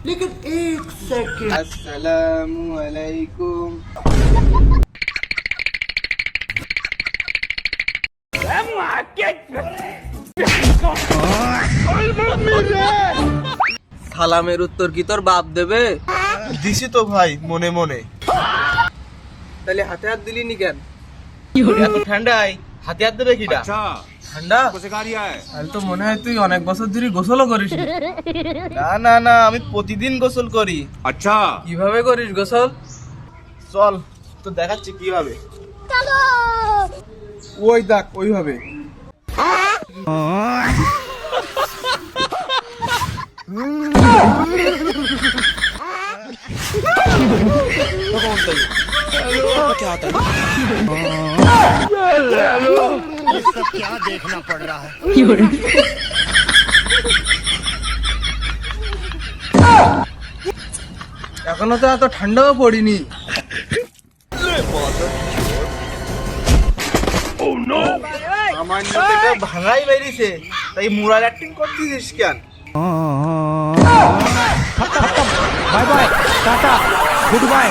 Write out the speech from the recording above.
लेकिन एक सेकंड। अस्सलामु अलैकुम। সালামের উত্তর কি তোর বাপ দেবে? দিছি তো ভাই মনে মনে। তাহলে হাতে হাত দিলি নি কেন? এত ঠান্ডায় হাতে হাত দেবে কিটা? ঠান্ডা তাহলে তো মনে হয় তুই অনেক বছর ধরে গোসলও করিস। না না না, আমি প্রতিদিন গোসল করি। अच्छा কিভাবে করিস গোসল? চল তো দেখাচ্ছি কিভাবে। ওই দেখ ওইভাবে। क्या देखना पड़ रहा है। এখনো তো এত ঠান্ডাও পড়িনি। সামান্য তো এটা ভাঙাই বেরিয়েছে, তাই মুরাল অ্যাক্টিং করতেছিস কেন? Bye bye tata good bye.